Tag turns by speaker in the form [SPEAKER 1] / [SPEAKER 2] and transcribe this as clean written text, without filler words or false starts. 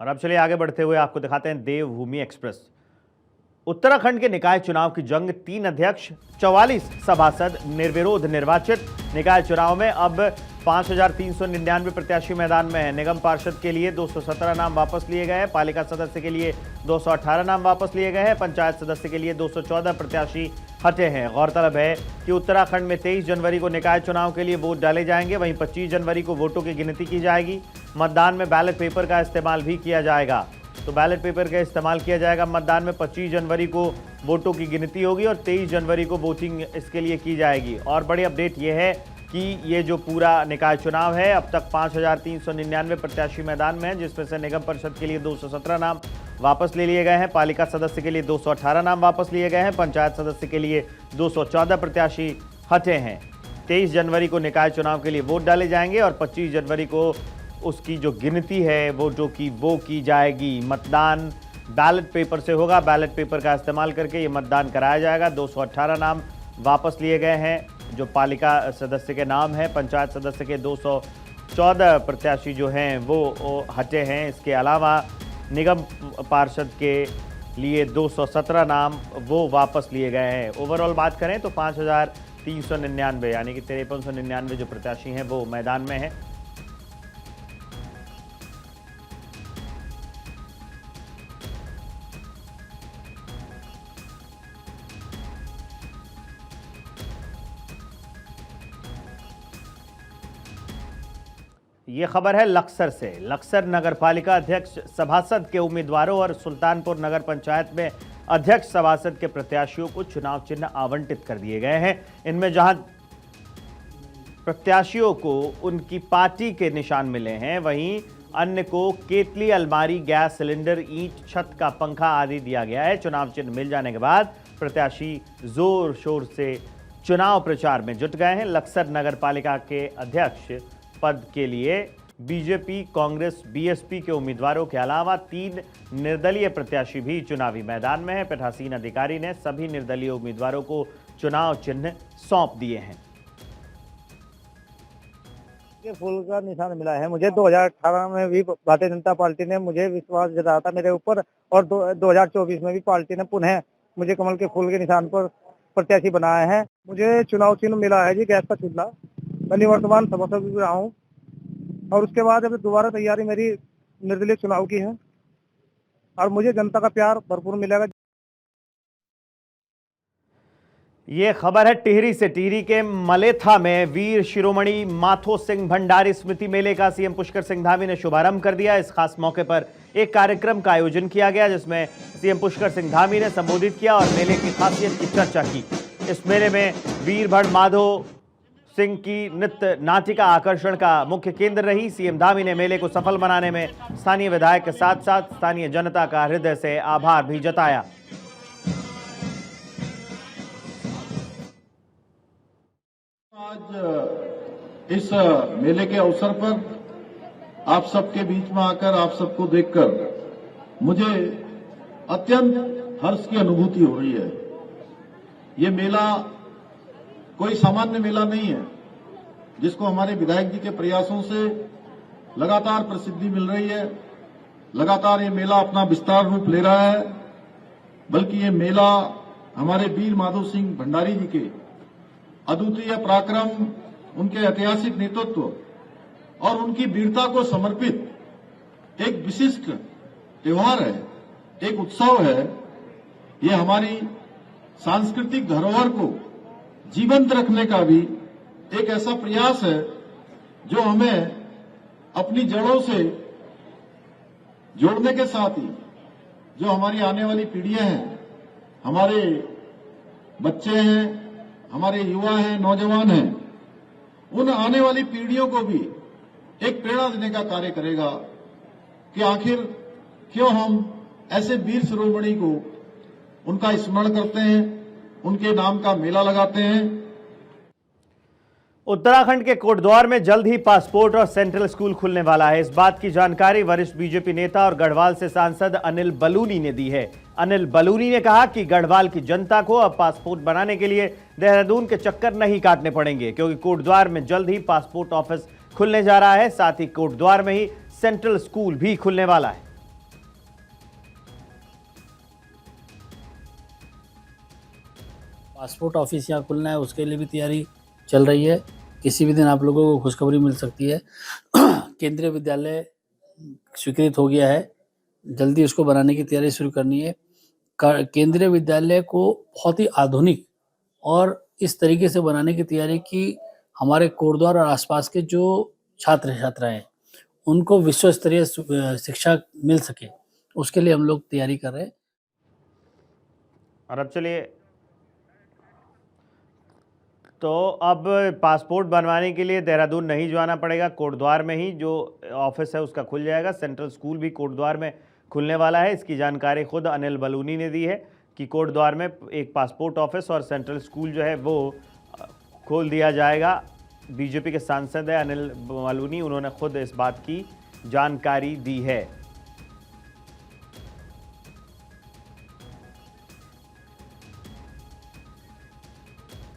[SPEAKER 1] और अब चलिए आगे बढ़ते हुए आपको दिखाते हैं देवभूमि एक्सप्रेस। उत्तराखंड के निकाय चुनाव की जंग, 3 अध्यक्ष, 44 सभासद निर्विरोध निर्वाचित। निकाय चुनाव में अब 5399 प्रत्याशी मैदान में है। निगम पार्षद के लिए 217 नाम वापस लिए गए हैं। पालिका सदस्य के लिए 218 नाम वापस लिए गए हैं। पंचायत सदस्य के लिए 214 प्रत्याशी हटे हैं। गौरतलब है कि उत्तराखंड में 23 जनवरी को निकाय चुनाव के लिए वोट डाले जाएंगे। वहीं 25 जनवरी को वोटों की गिनती की जाएगी। मतदान में बैलेट पेपर का इस्तेमाल भी किया जाएगा। तो बैलेट पेपर का इस्तेमाल किया जाएगा मतदान में। 25 जनवरी को वोटों की गिनती होगी और 23 जनवरी को वोटिंग इसके लिए की जाएगी। और बड़ी अपडेट यह है कि ये जो पूरा निकाय चुनाव है, अब तक 5399 प्रत्याशी मैदान में हैं, जिसमें से निगम परिषद के लिए 217 नाम वापस ले लिए गए हैं। पालिका सदस्य के लिए 218 नाम वापस लिए गए हैं। पंचायत सदस्य के लिए 214 प्रत्याशी हटे हैं। 23 जनवरी को निकाय चुनाव के लिए वोट डाले जाएंगे और 25 जनवरी को उसकी जो गिनती है वो की जाएगी। मतदान बैलेट पेपर से होगा। बैलेट पेपर का इस्तेमाल करके ये मतदान कराया जाएगा। 218 नाम वापस लिए गए हैं जो पालिका सदस्य के नाम है। पंचायत सदस्य के 214 प्रत्याशी जो हैं वो हटे हैं। इसके अलावा निगम पार्षद के लिए 217 नाम वो वापस लिए गए हैं। ओवरऑल बात करें तो 5399 यानी कि 5399 जो प्रत्याशी हैं वो मैदान में हैं। ये खबर है लक्सर से। लक्सर नगर पालिका अध्यक्ष सभासद के उम्मीदवारों और सुल्तानपुर नगर पंचायत में अध्यक्ष सभासद के प्रत्याशियों को चुनाव चिन्ह आवंटित कर दिए गए हैं। इनमें जहां प्रत्याशियों को उनकी पार्टी के निशान मिले हैं, वहीं अन्य को केतली, अलमारी, गैस सिलेंडर, ईंट, छत का पंखा आदि दिया गया है। चुनाव चिन्ह मिल जाने के बाद प्रत्याशी जोर शोर से चुनाव प्रचार में जुट गए हैं। लक्सर नगर पालिका के अध्यक्ष पद के लिए बीजेपी, कांग्रेस, बीएसपी के उम्मीदवारों के अलावा 3 निर्दलीय प्रत्याशी भी चुनावी मैदान में हैं। पीठासीन अधिकारी ने सभी निर्दलीय उम्मीदवारों को चुनाव चिन्ह सौंप दिए हैं।
[SPEAKER 2] ये फूल का निशान मिला है मुझे। 2018 में भी भारतीय जनता पार्टी ने मुझे विश्वास जताया था मेरे ऊपर और 2024 में भी पार्टी ने पुनः मुझे कमल के फूल के निशान पर प्रत्याशी बनाया है। मुझे चुनाव चिन्ह मिला है जी, गैस का चूल्हा। मैं निवर्तमान सभासद भी रहा हूँ और उसके बाद अब दोबारा तैयारी मेरी निर्दलीय चुनाव की है और मुझे जनता का प्यार भरपूर मिलेगा।
[SPEAKER 1] ये खबर है टिहरी से। टिहरी के मलेथा में वीर शिरोमणि माथो सिंह भंडारी स्मृति मेले का सीएम पुष्कर सिंह धामी ने शुभारंभ कर दिया। इस खास मौके पर एक कार्यक्रम का आयोजन किया गया जिसमें सीएम पुष्कर सिंह धामी ने संबोधित किया और मेले की खासियत की चर्चा की। इस मेले में वीर भड़ माधो सिंह की नृत्य नाटिका आकर्षण का मुख्य केंद्र रही। सीएम धामी ने मेले को सफल बनाने में स्थानीय विधायक के साथ साथ स्थानीय जनता का हृदय से आभार भी जताया।
[SPEAKER 3] आज इस मेले के अवसर पर आप सबके बीच में आकर आप सबको देखकर मुझे अत्यंत हर्ष की अनुभूति हो रही है। ये मेला कोई सामान्य मेला नहीं है जिसको हमारे विधायक जी के प्रयासों से लगातार प्रसिद्धि मिल रही है। लगातार ये मेला अपना विस्तार रूप ले रहा है। बल्कि ये मेला हमारे वीर माधो सिंह भंडारी जी के अद्वितीय पराक्रम, उनके ऐतिहासिक नेतृत्व और उनकी वीरता को समर्पित एक विशिष्ट त्योहार है, एक उत्सव है। ये हमारी सांस्कृतिक धरोहर को जीवंत रखने का भी एक ऐसा प्रयास है जो हमें अपनी जड़ों से जोड़ने के साथ ही जो हमारी आने वाली पीढ़ियां हैं, हमारे बच्चे हैं, हमारे युवा हैं, नौजवान हैं, उन आने वाली पीढ़ियों को भी एक प्रेरणा देने का कार्य करेगा कि आखिर क्यों हम ऐसे वीर शिरोमणि को उनका स्मरण करते हैं, उनके नाम का मेला लगाते हैं।
[SPEAKER 1] उत्तराखंड के कोटद्वार में जल्द ही पासपोर्ट और सेंट्रल स्कूल खुलने वाला है। इस बात की जानकारी वरिष्ठ बीजेपी नेता और गढ़वाल से सांसद अनिल बलूनी ने दी है। अनिल बलूनी ने कहा कि गढ़वाल की जनता को अब पासपोर्ट बनाने के लिए देहरादून के चक्कर नहीं काटने पड़ेंगे, क्योंकि कोटद्वार में जल्द ही पासपोर्ट ऑफिस खुलने जा रहा है। साथ ही कोटद्वार में ही सेंट्रल स्कूल भी खुलने वाला है।
[SPEAKER 4] पासपोर्ट ऑफिस यहाँ खुलना है, उसके लिए भी तैयारी चल रही है। किसी भी दिन आप लोगों को खुशखबरी मिल सकती है। केंद्रीय विद्यालय स्वीकृत हो गया है, जल्दी उसको बनाने की तैयारी शुरू करनी है। केंद्रीय विद्यालय को बहुत ही आधुनिक और इस तरीके से बनाने की तैयारी की हमारे कोटद्वार और आसपास के जो छात्र छात्राएं हैं उनको विश्व स्तरीय शिक्षा मिल सके, उसके लिए हम लोग तैयारी कर रहे हैं।
[SPEAKER 1] और अब चलिए, तो अब पासपोर्ट बनवाने के लिए देहरादून नहीं जाना पड़ेगा, कोटद्वार में ही जो ऑफिस है उसका खुल जाएगा। सेंट्रल स्कूल भी कोटद्वार में खुलने वाला है। इसकी जानकारी खुद अनिल बलूनी ने दी है कि कोटद्वार में एक पासपोर्ट ऑफिस और सेंट्रल स्कूल जो है वो खोल दिया जाएगा। बीजेपी के सांसद है अनिल बलूनी, उन्होंने खुद इस बात की जानकारी दी है।